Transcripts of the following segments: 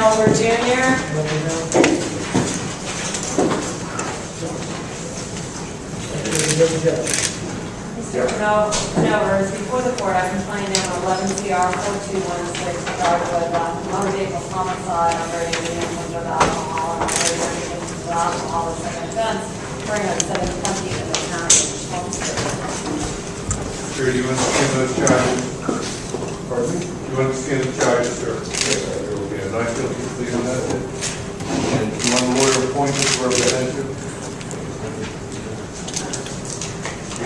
Conover Jr. Mr. Conover is before the court. I complained in 11 CR 4216 regarding motor vehicle homicide under the influence of alcohol and under the influence of alcohol and second offense during a 720 in the county of Chelmsford. Sir, do you understand those charges? Pardon me? Do you understand the charges, sir? Yes, I do. Okay, and I feel you plead on that. And do you want a lawyer appointed to represent you?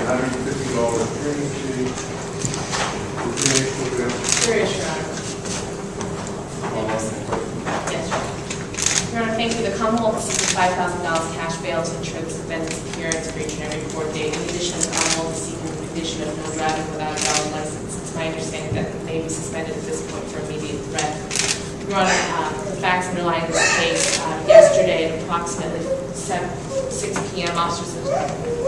$150 training fee. Serious, Your Honor. Yes, Your Honor. Your Honor, thank you. The Commonwealth is seeking $5,000 cash bail to ensure this defendant's appearance for each and every court date. In addition, the Commonwealth is seeking the condition of no driving without a valid license. It's my understanding that it may be suspended at this point for immediate threat. Your Honor, the facts underlying this case, yesterday at approximately 6 p.m., officers of the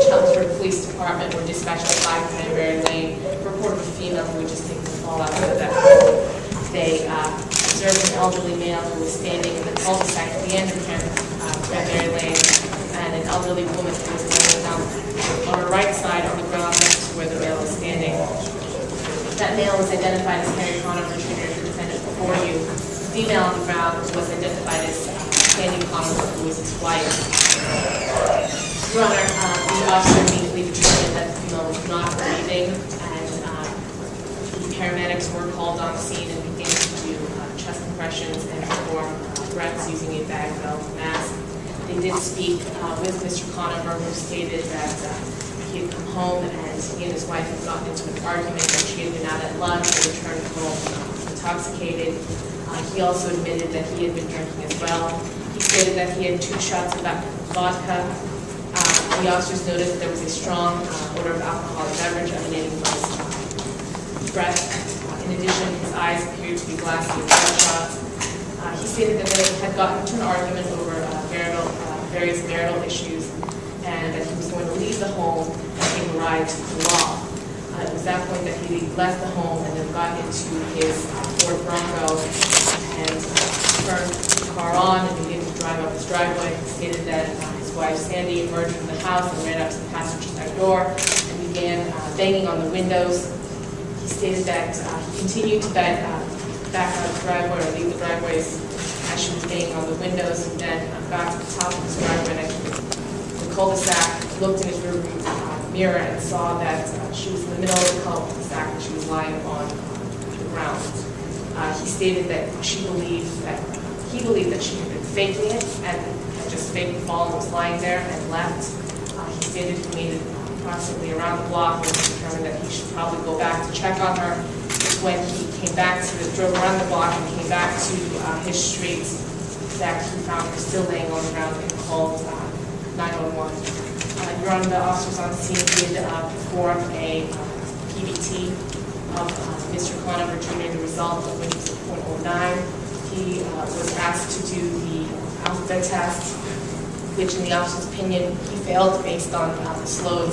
Chelmsford Police Department were dispatched to 5 Conover Lane for a report of a female who had just taken the fall out of that home. They observed an elderly male who was standing in the cul-de-sac at the end of Conover Lane, and an elderly woman who was laying down on her right side on the ground next to where the male was standing. That male was identified as Harry Conover Jr., the defendant before you. The female on the ground was identified as Sandy Conover, who was his wife. Your Honor, the officer immediately determined that the female was not breathing, and the paramedics were called on scene and began to do chest compressions and perform breaths using a bag-belt mask. They did speak with Mr. Conover, who stated that he had come home and he and his wife had gotten into an argument, and she had been out at lunch and returned home intoxicated. He also admitted that he had been drinking as well. He stated that he had 2 shots of vodka. The officers noticed that there was a strong odor of alcoholic beverage emanating from his breath. In addition, his eyes appeared to be glassy with bloodshot. He stated that they had gotten into an argument over various marital issues, and that he was going to leave the home and take a ride to the law. It was that point that he left the home and then got into his Ford Bronco and turned the car on and began to drive up his driveway. He stated that his wife Sandy emerged from the house and ran up to the passenger side door and began banging on the windows. He stated that he continued to back out of the driveway or leave the driveways as she was banging on the windows, and then got to the top of his driveway and the cul-de-sac, looked in his rearview mirror and saw that she was in the middle of the cul-de-sac and she was lying on the ground. He stated that he believed that she had been faking it and had just faked the fall and was lying there and left. He stated he made it approximately around the block and determined that he should probably go back to check on her. When he came back drove around the block and came back to his street, that he found her still laying on the ground and called 911. Your Honor, the officers on the scene did perform a PBT of Mr. Conover Jr., the result of which was a .09. He was asked to do the alphabet test, which in the officer's opinion, he failed based on the slow and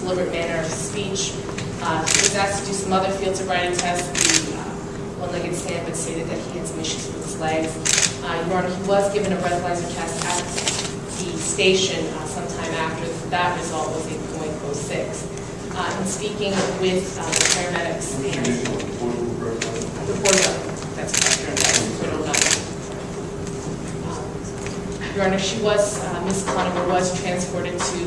deliberate manner of speech. He was asked to do some other field sobriety tests. The one-legged stand stated that he had some issues with his legs. Your Honor, he was given a breathalyzer test at the station sometime after. That result was a .06. In speaking with the paramedics and the portable, that's correct, Your Honor, Ms. Conover was transported to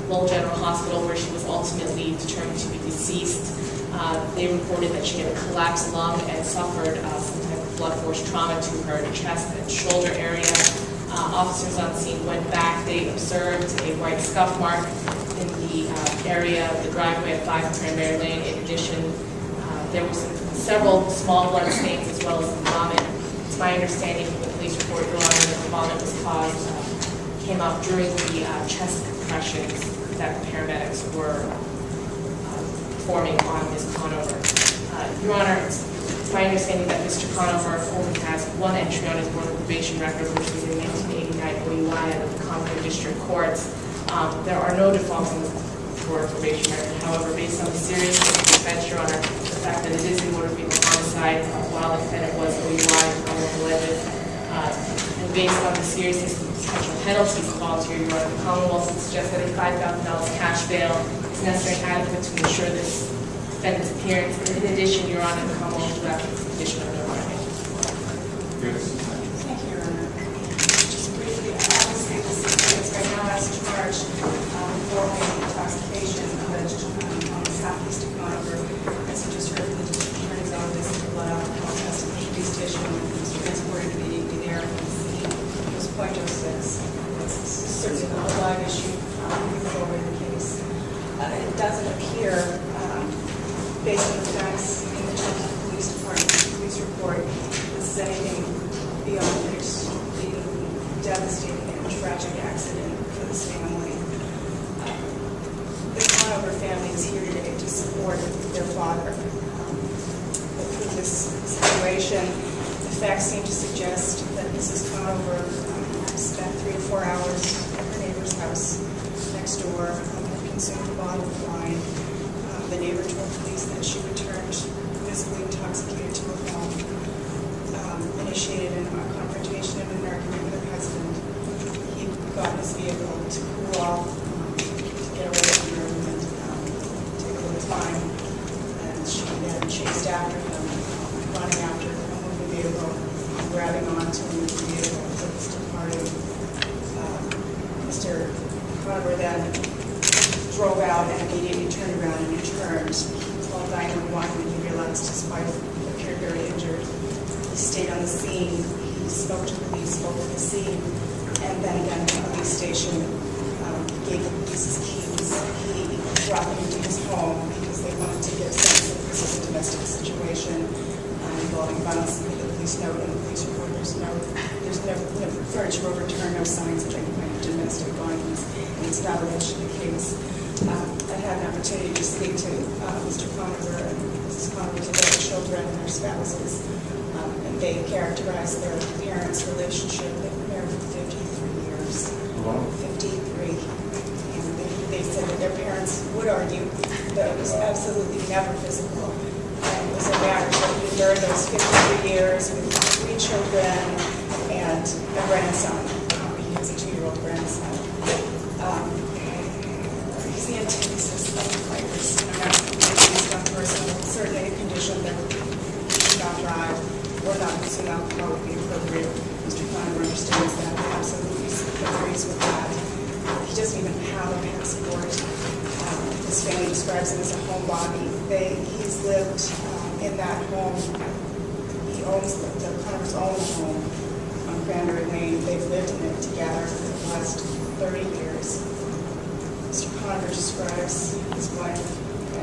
Lowell General Hospital, where she was ultimately determined to be deceased. They reported that she had a collapsed lung and suffered some type of blood force trauma to her chest and shoulder area. Officers on scene went back. They observed a white scuff mark in the area of the driveway at 5 Cranberry Lane. In addition, there were several small blood stains as well as some vomit. It's my understanding from the police report, Your Honor, that the vomit came up during the chest compressions that the paramedics were performing on Ms. Conover. Your Honor, it's my understanding that Mr. Conover only has one entry on his board of probation record, which was a 1989 OUI out of the Conover District Court. There are no defaults on the for probation. However, based on the seriousness of the offense, Your Honor, the fact that it is a motor vehicle homicide while the defendant was OUI and alleged, and based on the seriousness of the potential penalties involved here, Your Honor, the Commonwealth would suggest that a $5,000 cash bail is necessary and adequate to ensure this defendant's appearance. In addition, Your Honor, the Commonwealth would ask for the condition of no writing. Yes. Thank you, Your Honor. Just briefly, obviously, this is right now as charged for intoxication alleged on the southeast of Conover. As you just heard from the district attorney's office, blood alcohol test at the police station was transported immediately there from the scene. It was .06. It's certainly not a live issue moving forward in the case. It doesn't appear, based on the facts in the Chelmsford Police Department police report, this is anything beyond an extremely devastating and tragic accident for this family. The Conover family is here today to support their father. With this situation, the facts seem to suggest that Mrs. Conover spent 3 to 4 hours at her neighbor's house next door and consumed a bottle of wine. The neighbor told police that she returned visibly intoxicated to her home, initiated a confrontation and an argument with her husband. He got in his vehicle to cool off, to get away from the room and take a little time. And she then chased after him, running after him with the vehicle, grabbing onto him with the vehicle as it was departing. Mr. Conover then drove out and immediately turned around and returned. He called 911 when he realized his wife appeared very injured. He stayed on the scene. He spoke to police, spoke at the scene, and then again at the police station, gave the police his keys. He brought them into his home because they wanted to get a sense that this was a domestic situation involving violence. The police note and the police reporters note there's no furniture overturned, no signs of any kind of domestic violence. And it's not alleged in the case. I had an opportunity to speak to Mr. Conover and Mrs. Conover's 11 children and their spouses, and they characterized their parents' relationship. They've been married for 53 years. 53. And they said that their parents would argue that it was absolutely never physical. And it was a marriage that endured those 53 years with 3 children and a grandson. He has a 2-year-old grandson. He's the antithesis of the fighters. He's one person with certainly a condition that he should not drive or not consume alcohol would be appropriate. Mr. Conover understands that, absolutely agrees with that. He doesn't even have a passport. His family describes him as a homebody. He's lived in that home. He owns the Conover's own home on Cranberry Lane. They've lived in it together for the last 30 years. Mr. Conover describes his wife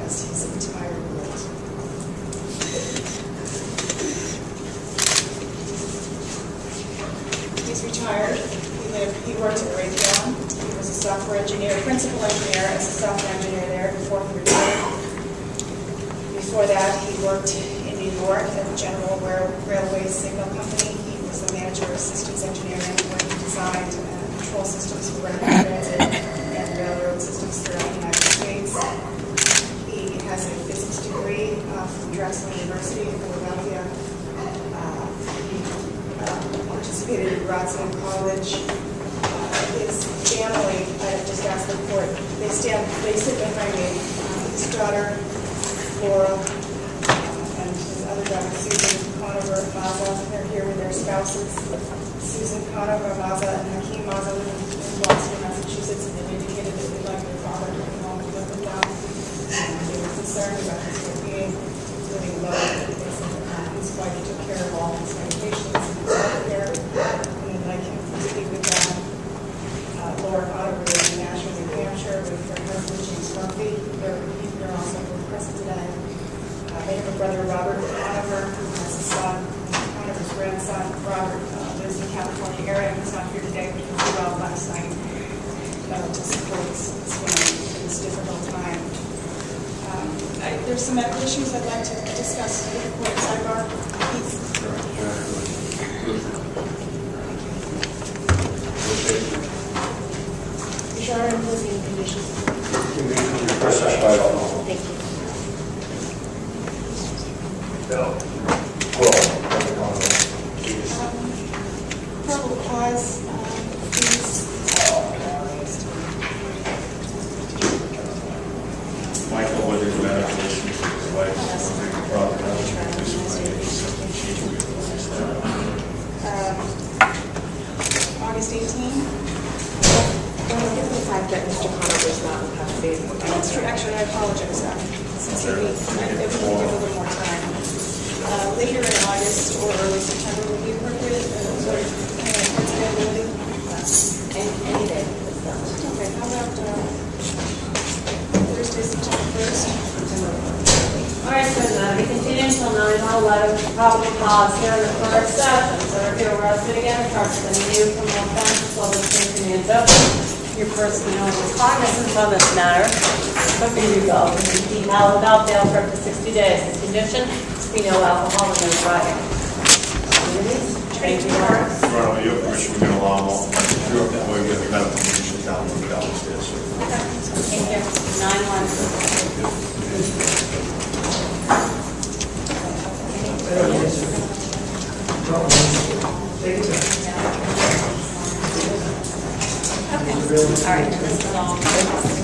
as his entire world. He's retired. He worked at Raytheon. He was a software engineer, principal engineer as a software engineer there before he retired. Before that, he worked in New York at the General Railway Signal Company. He was the manager of systems engineering where he designed control systems for rapid transit and railroad systems throughout the United States. He has a physics degree from Drexel University in Philadelphia. He participated in Rodson College. His family, I just asked the court, they sit behind me. His daughter, Laura, and his other daughter, Susan Conover Maza, they're here with their spouses. Susan Conover Maza and Hakeem Maza live in Boston, Massachusetts, and they've indicated that they'd like their father to come home and live with them. They were concerned about his well-being, living alone. They said that his wife took care of all his medications and his health care, and they'd like him to speak with them. Laura Conover lives in Nashville, New Hampshire, with her husband, James Murphy. They're also both present today. They have a brother, Robert Conover, who has a son, Conover's grandson. Robert lives in the California area. He's not here today, but he was well last night to support his family in this difficult time. There's some medical issues I'd like to discuss with the court sidebar. Please. Sure, and living conditions. that Mr. Conover is not in custody. That's true, actually, I apologize, since we give a little more time. Later in August or early September would be appropriate, sort of, court's availability. Any day. Okay, how about Thursday, September 1st? All right, so we continue until 9/11, probable cause here in the first session. So if you're arrested again, charged with a new criminal offense, while the case remains open, your person known as cognizance on this matter, but you go, and be held without bail for up to 60 days. The condition, be no alcohol and no driving. Thank you, Mark. Right, with your permission, we're going to allow all. Sure. That way we get the medical conditions downstairs. Thank you. 9/1. All right, this is all.